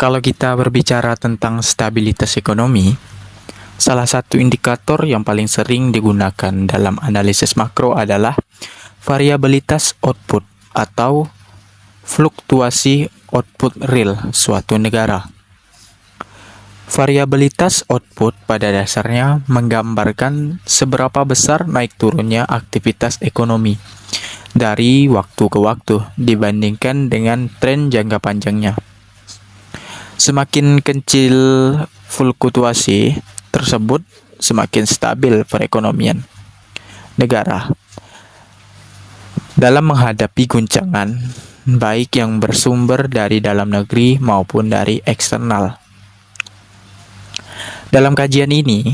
Kalau kita berbicara tentang stabilitas ekonomi, salah satu indikator yang paling sering digunakan dalam analisis makro adalah variabilitas output atau fluktuasi output real suatu negara. Variabilitas output pada dasarnya menggambarkan seberapa besar naik turunnya aktivitas ekonomi dari waktu ke waktu dibandingkan dengan tren jangka panjangnya. Semakin kecil fluktuasi tersebut, semakin stabil perekonomian negara dalam menghadapi guncangan, baik yang bersumber dari dalam negeri maupun dari eksternal. Dalam kajian ini,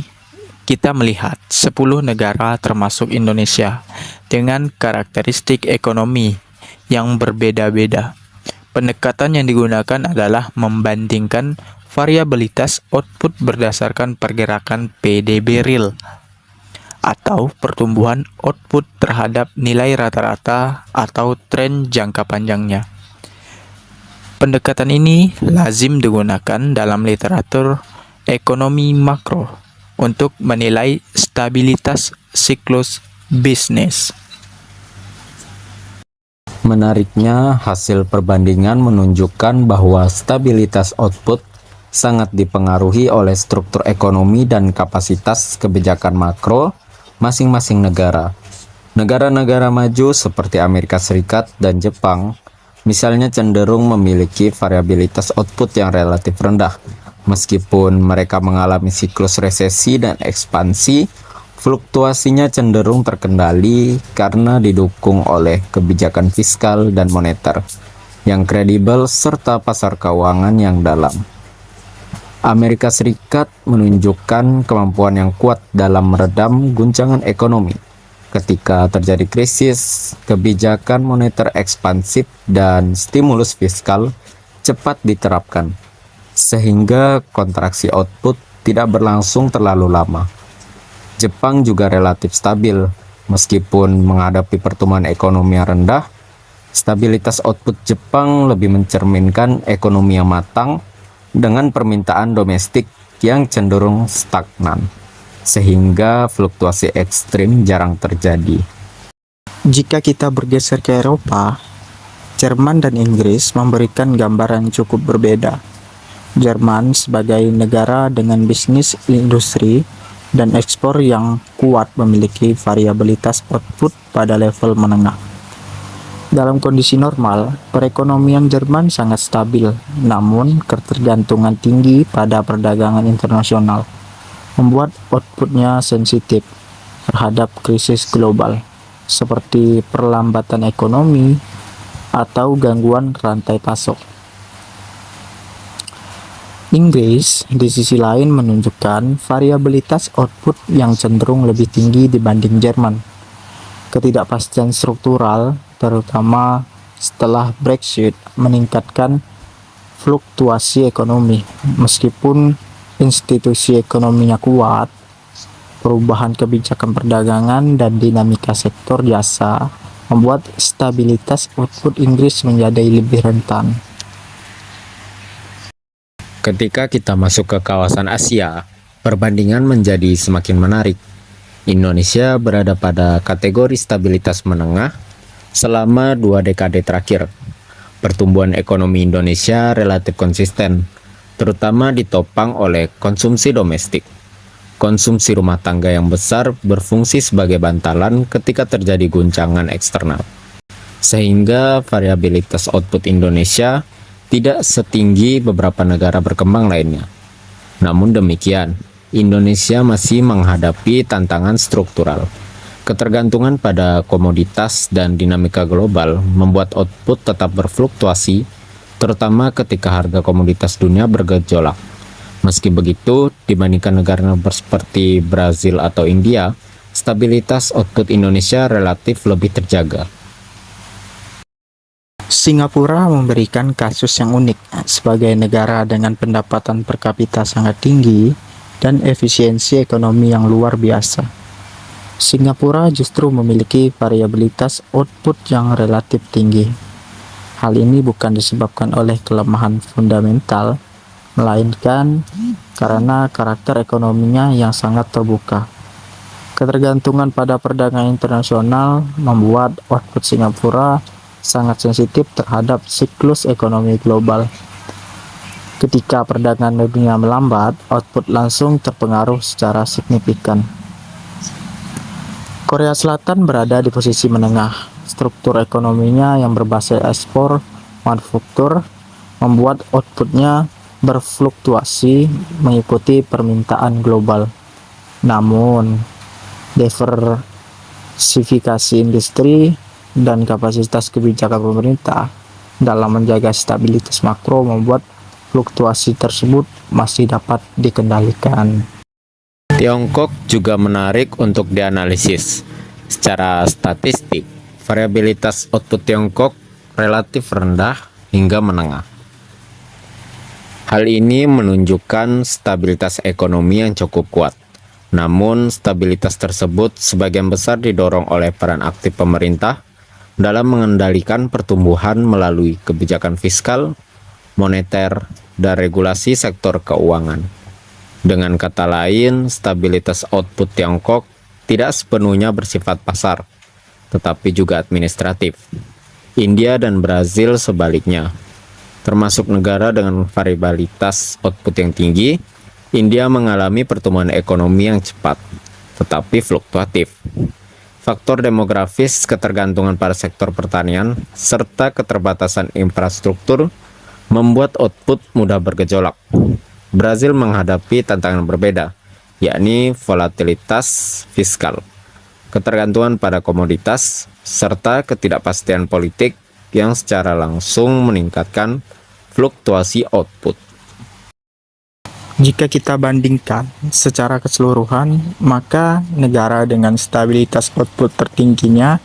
kita melihat 10 negara termasuk Indonesia dengan karakteristik ekonomi yang berbeda-beda. Pendekatan yang digunakan adalah membandingkan variabilitas output berdasarkan pergerakan PDB real atau pertumbuhan output terhadap nilai rata-rata atau tren jangka panjangnya. Pendekatan ini lazim digunakan dalam literatur ekonomi makro untuk menilai stabilitas siklus bisnis. Menariknya, hasil perbandingan menunjukkan bahwa stabilitas output sangat dipengaruhi oleh struktur ekonomi dan kapasitas kebijakan makro masing-masing negara. Negara-negara maju seperti Amerika Serikat dan Jepang, misalnya cenderung memiliki variabilitas output yang relatif rendah. Meskipun mereka mengalami siklus resesi dan ekspansi, fluktuasinya cenderung terkendali karena didukung oleh kebijakan fiskal dan moneter yang kredibel serta pasar keuangan yang dalam. Amerika Serikat menunjukkan kemampuan yang kuat dalam meredam guncangan ekonomi. Ketika terjadi krisis, kebijakan moneter ekspansif dan stimulus fiskal cepat diterapkan, sehingga kontraksi output tidak berlangsung terlalu lama. Jepang juga relatif stabil, meskipun menghadapi pertumbuhan ekonomi yang rendah. Stabilitas output Jepang lebih mencerminkan ekonomi yang matang dengan permintaan domestik yang cenderung stagnan, sehingga fluktuasi ekstrim jarang terjadi. Jika kita bergeser ke Eropa, Jerman dan Inggris memberikan gambaran cukup berbeda. Jerman sebagai negara dengan bisnis industri dan ekspor yang kuat memiliki variabilitas output pada level menengah. Dalam kondisi normal, perekonomian Jerman sangat stabil, namun ketergantungan tinggi pada perdagangan internasional membuat outputnya sensitif terhadap krisis global, seperti perlambatan ekonomi atau gangguan rantai pasok. Inggris di sisi lain menunjukkan variabilitas output yang cenderung lebih tinggi dibanding Jerman. Ketidakpastian struktural, terutama setelah Brexit, meningkatkan fluktuasi ekonomi. Meskipun institusi ekonominya kuat, perubahan kebijakan perdagangan dan dinamika sektor jasa membuat stabilitas output Inggris menjadi lebih rentan. Ketika kita masuk ke kawasan Asia, perbandingan menjadi semakin menarik. Indonesia berada pada kategori stabilitas menengah selama 2 dekade terakhir. Pertumbuhan ekonomi Indonesia relatif konsisten, terutama ditopang oleh konsumsi domestik. Konsumsi rumah tangga yang besar berfungsi sebagai bantalan ketika terjadi guncangan eksternal, sehingga variabilitas output Indonesia tidak setinggi beberapa negara berkembang lainnya. Namun demikian, Indonesia masih menghadapi tantangan struktural. Ketergantungan pada komoditas dan dinamika global membuat output tetap berfluktuasi, terutama ketika harga komoditas dunia bergejolak. Meski begitu, dibandingkan negara seperti Brazil atau India, stabilitas output Indonesia relatif lebih terjaga. Singapura memberikan kasus yang unik sebagai negara dengan pendapatan per kapita sangat tinggi dan efisiensi ekonomi yang luar biasa. Singapura justru memiliki variabilitas output yang relatif tinggi. Hal ini bukan disebabkan oleh kelemahan fundamental, melainkan karena karakter ekonominya yang sangat terbuka. Ketergantungan pada perdagangan internasional membuat output Singapura sangat sensitif terhadap siklus ekonomi global. Ketika perdagangan dunia melambat, output langsung terpengaruh secara signifikan. Korea Selatan berada di posisi menengah. Struktur ekonominya yang berbasis ekspor manufaktur membuat outputnya berfluktuasi mengikuti permintaan global. Namun, diversifikasi industri dan kapasitas kebijakan pemerintah dalam menjaga stabilitas makro membuat fluktuasi tersebut masih dapat dikendalikan. Tiongkok juga menarik untuk dianalisis. Secara statistik, variabilitas output Tiongkok relatif rendah hingga menengah. Hal ini menunjukkan stabilitas ekonomi yang cukup kuat. Namun, stabilitas tersebut sebagian besar didorong oleh peran aktif pemerintah dalam mengendalikan pertumbuhan melalui kebijakan fiskal, moneter, dan regulasi sektor keuangan. Dengan kata lain, stabilitas output Tiongkok tidak sepenuhnya bersifat pasar, tetapi juga administratif. India dan Brazil sebaliknya, termasuk negara dengan variabilitas output yang tinggi. India mengalami pertumbuhan ekonomi yang cepat, tetapi fluktuatif. Faktor demografis, ketergantungan pada sektor pertanian, serta keterbatasan infrastruktur membuat output mudah bergejolak. Brazil menghadapi tantangan berbeda, yakni volatilitas fiskal, ketergantungan pada komoditas, serta ketidakpastian politik yang secara langsung meningkatkan fluktuasi output. Jika kita bandingkan secara keseluruhan, maka negara dengan stabilitas output tertingginya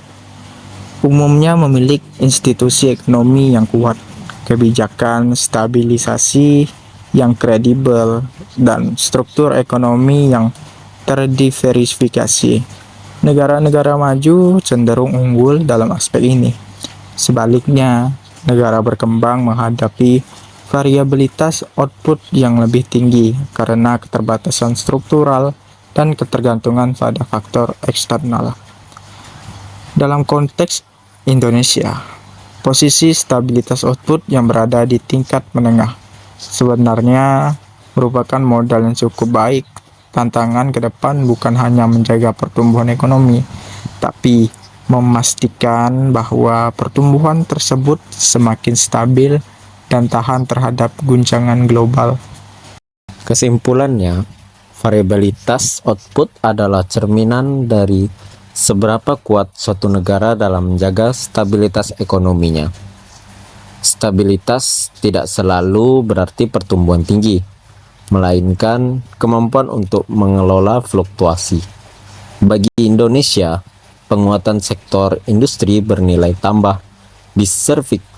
umumnya memiliki institusi ekonomi yang kuat, kebijakan stabilisasi yang kredibel, dan struktur ekonomi yang terdiversifikasi. Negara-negara maju cenderung unggul dalam aspek ini. Sebaliknya, negara berkembang menghadapi variabilitas output yang lebih tinggi karena keterbatasan struktural dan ketergantungan pada faktor eksternal. Dalam konteks Indonesia, posisi stabilitas output yang berada di tingkat menengah sebenarnya merupakan modal yang cukup baik. Tantangan ke depan bukan hanya menjaga pertumbuhan ekonomi, tapi memastikan bahwa pertumbuhan tersebut semakin stabil dan tahan terhadap guncangan global. Kesimpulannya, variabilitas output adalah cerminan dari seberapa kuat suatu negara dalam menjaga stabilitas ekonominya. Stabilitas tidak selalu berarti pertumbuhan tinggi, melainkan kemampuan untuk mengelola fluktuasi. Bagi Indonesia, penguatan sektor industri bernilai tambah,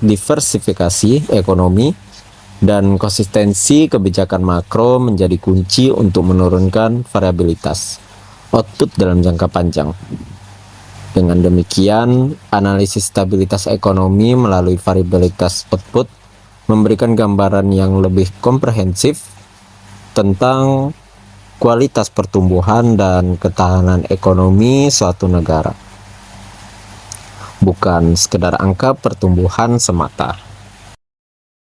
diversifikasi ekonomi, dan konsistensi kebijakan makro menjadi kunci untuk menurunkan variabilitas output dalam jangka panjang. Dengan demikian, analisis stabilitas ekonomi melalui variabilitas output memberikan gambaran yang lebih komprehensif tentang kualitas pertumbuhan dan ketahanan ekonomi suatu negara, bukan sekedar angka pertumbuhan semata.